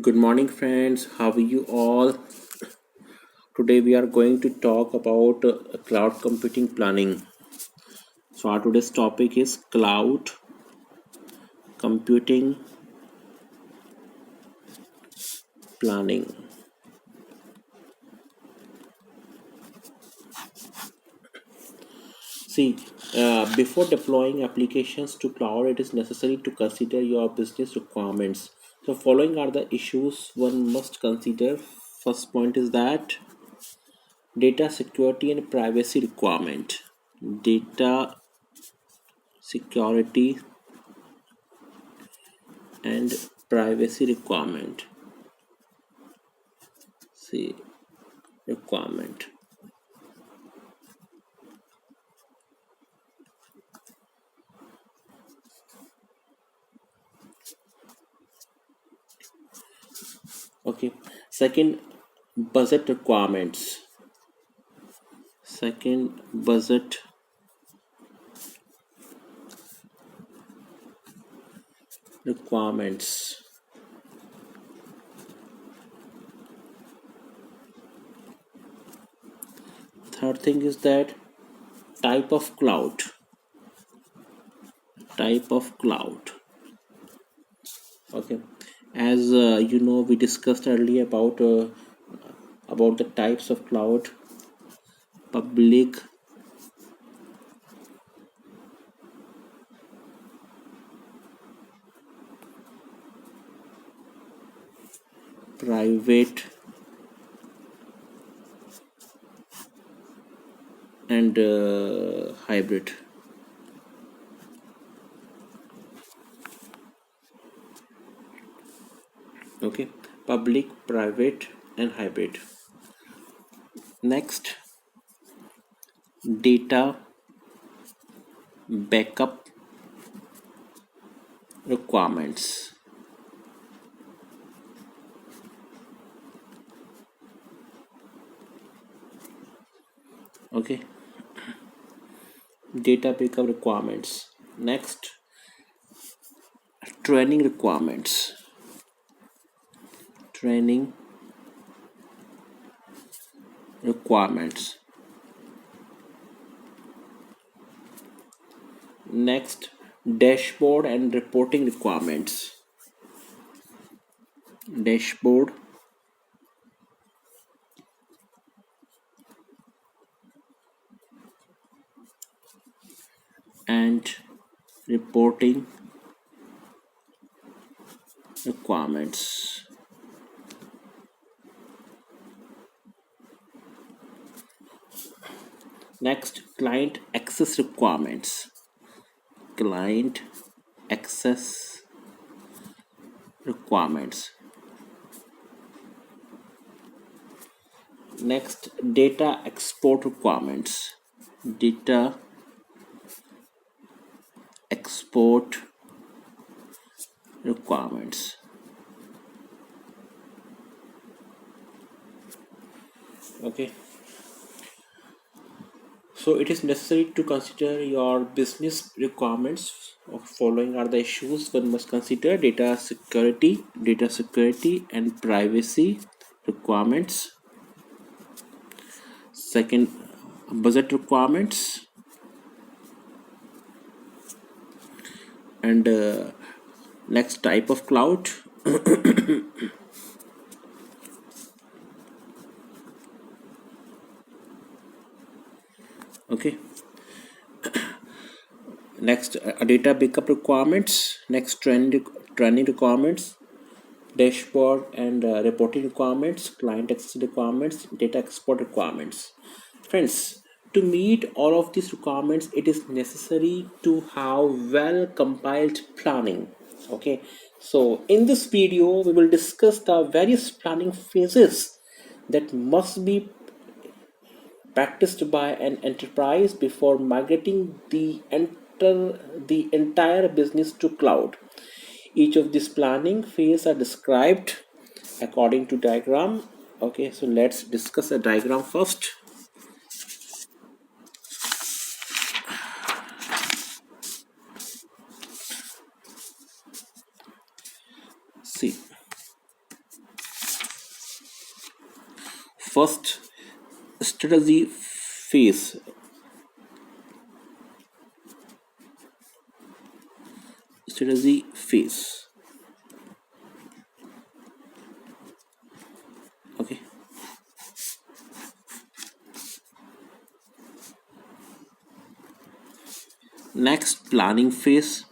Good morning, friends. How are you all? Today we are going to talk about cloud computing planning. So, our today's topic is cloud computing planning. See, before deploying applications to cloud, it is necessary to consider your business requirements. So, following are the issues one must consider. First point is that data security and privacy requirement. Data security and privacy requirement. See, requirement. Okay. Second, budget requirements. Second, budget requirements. Third thing is that type of cloud. Type of cloud. Okay. As we discussed earlier about the types of cloud: public, private, and hybrid. Okay. Public, private, and hybrid. Next, data backup requirements. Okay, data backup requirements. Next, training requirements. Training requirements. Next, dashboard and reporting requirements. Dashboard and reporting requirements. Next, client access requirements. Client access requirements. Next, data export requirements. Data export requirements. Okay, so it is necessary to consider your business requirements. Following are the issues one must consider: data security and privacy requirements. Second, budget requirements. And next, type of cloud. Okay, next, data backup requirements. Next, training requirements, dashboard and reporting requirements, client access requirements, data export requirements. Friends, to meet all of these requirements, it is necessary to have well compiled planning. Okay, so in this video we will discuss the various planning phases that must be practiced by an enterprise before migrating the entire business to cloud. Each of these planning phases are described according to diagram. Okay, so let's discuss a diagram first. See, First, strategy phase. Strategy phase. Okay. Next, planning phase.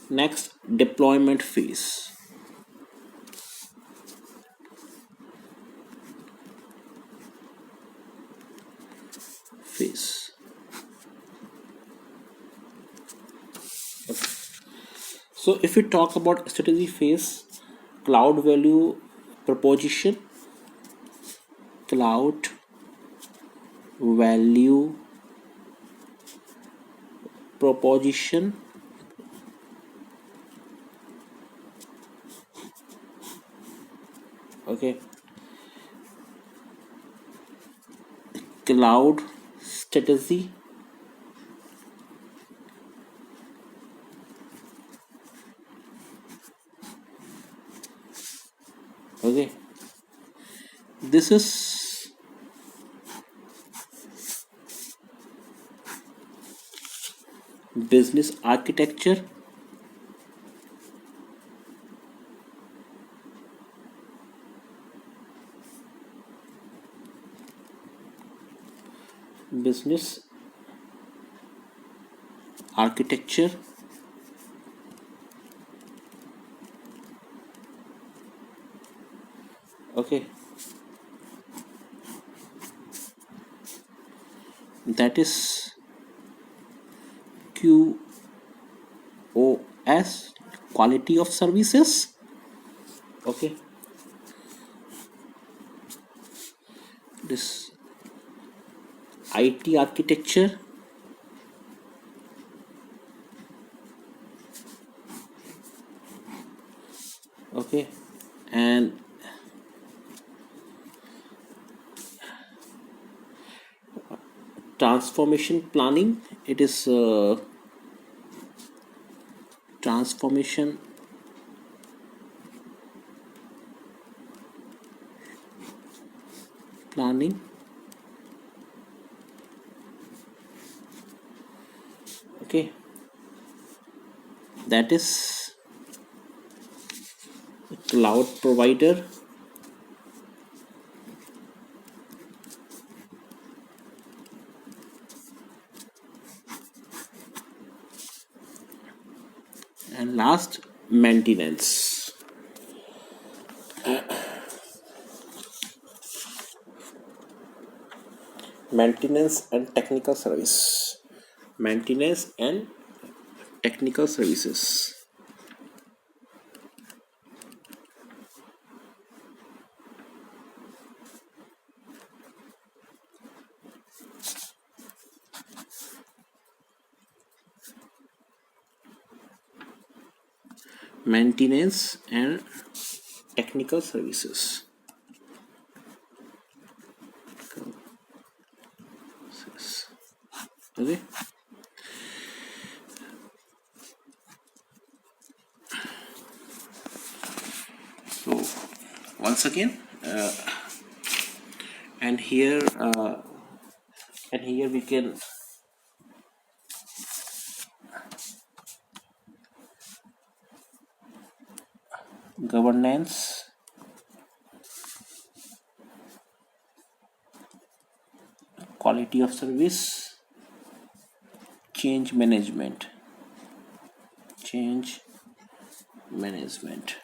Next, deployment phase. Phase. So if we talk about strategy phase, cloud value proposition, cloud value proposition, okay, cloud strategy, okay, this is business architecture, business architecture, okay, that is QoS, quality of services, okay, this IT architecture, okay, and transformation planning, it is transformation planning, okay, that is cloud provider, and last, maintenance. Maintenance and technical service. Maintenance and technical services. Maintenance and technical services. Okay. So once again, and here we can governance, quality of service, change management, change management.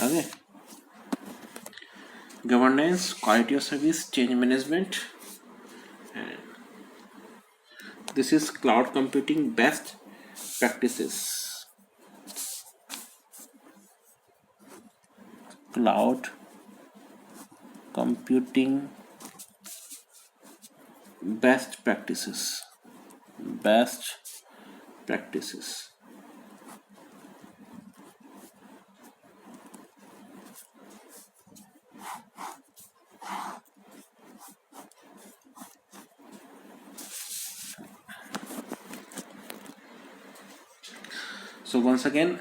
Okay. Governance, quality of service, change management. And this is cloud computing best practices. Cloud computing best practices. best practices. So once again,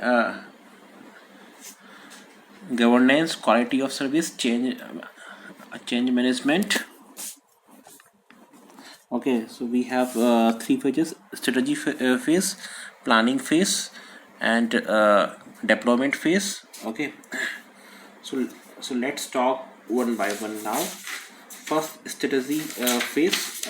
governance, quality of service, change management. Okay, so we have three phases: strategy phase, planning phase, and deployment phase. Okay, so let's talk one by one now. First, strategy phase.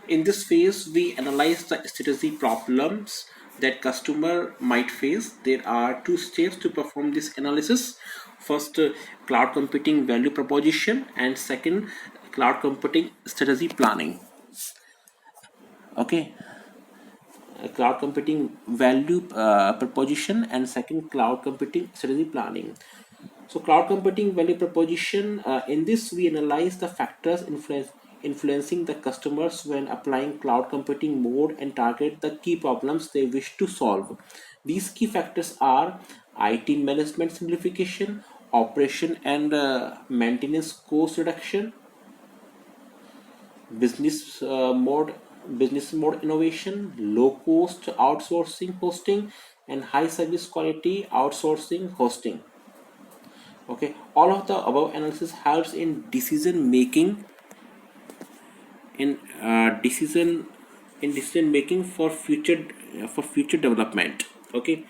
In this phase, we analyze the strategy problems that customer might face. There are two steps to perform this analysis. First, cloud computing value proposition, and second, cloud computing strategy planning. Okay, cloud computing value proposition, and second, cloud computing strategy planning. So cloud computing value proposition, in this we analyze the factors influencing the customers when applying cloud computing mode and target the key problems they wish to solve. These key factors are IT management simplification, operation and maintenance cost reduction, business mode business mode innovation, low cost outsourcing hosting, and high service quality outsourcing hosting. Okay, all of the above analysis helps in in decision decision making for future development. Okay,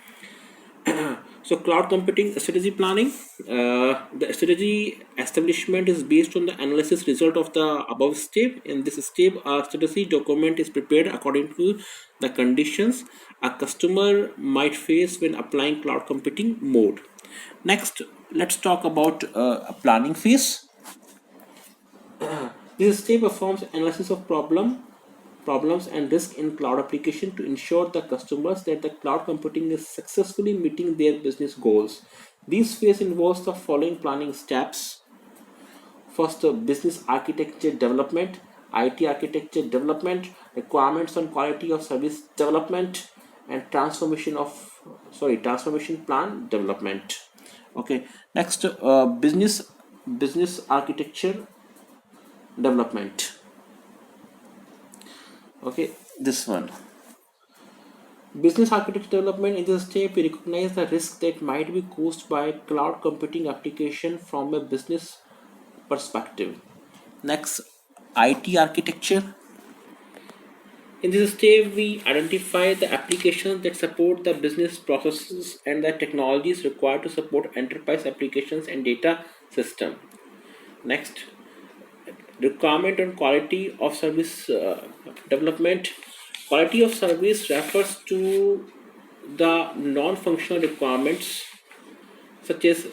so cloud computing strategy planning, the strategy establishment is based on the analysis result of the above step. In this step, a strategy document is prepared according to the conditions a customer might face when applying cloud computing mode. Next, let's talk about a planning phase. This step performs analysis of problems and risk in cloud application to ensure the customers that the cloud computing is successfully meeting their business goals. This phase involves the following planning steps. First, business architecture development, IT architecture development, requirements on quality of service development, and transformation plan development. Okay. Next, business architecture development. Okay, this one. Business architecture development. In this step, we recognize the risk that might be caused by cloud computing application from a business perspective. Next, IT architecture. In this step, we identify the applications that support the business processes and the technologies required to support enterprise applications and data system. Next, requirement on quality of service development. Quality of service refers to the non-functional requirements such as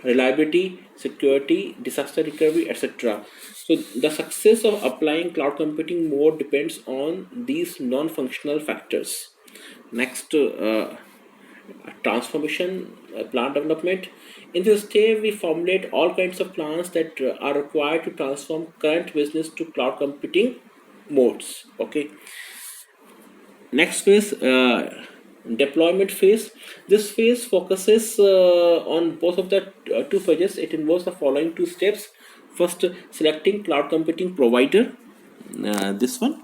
reliability, security, disaster recovery, etc. So the success of applying cloud computing mode depends on these non-functional factors. Next, transformation plan development. In this step, we formulate all kinds of plans that are required to transform current business to cloud computing modes. Okay. Next phase, deployment phase. This phase focuses on both of the two phases. It involves the following two steps. First, selecting cloud computing provider. This one.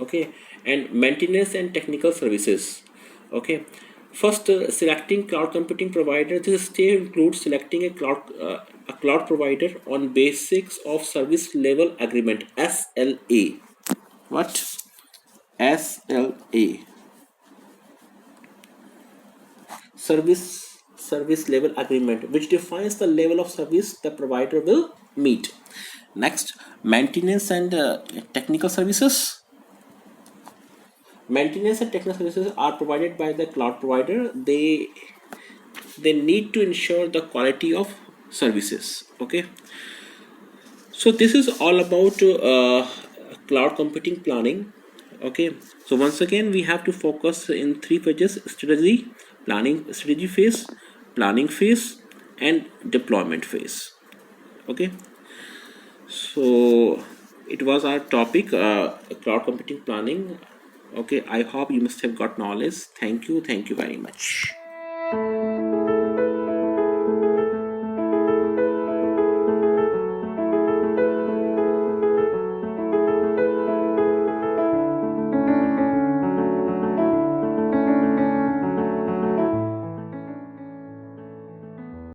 Okay, and maintenance and technical services. Okay, first, selecting cloud computing provider. This step includes selecting a cloud provider on basics of service level agreement, SLA. What? SLA, service level agreement, which defines the level of service the provider will meet. Next, maintenance and technical services. Maintenance and technical services are provided by the cloud provider. They need to ensure the quality of services. Okay, so this is all about cloud computing planning. Okay, so once again we have to focus in three phases: strategy phase, planning phase, and deployment phase. Okay, so it was our topic, cloud computing planning. Okay, I hope you must have got knowledge. Thank you very much.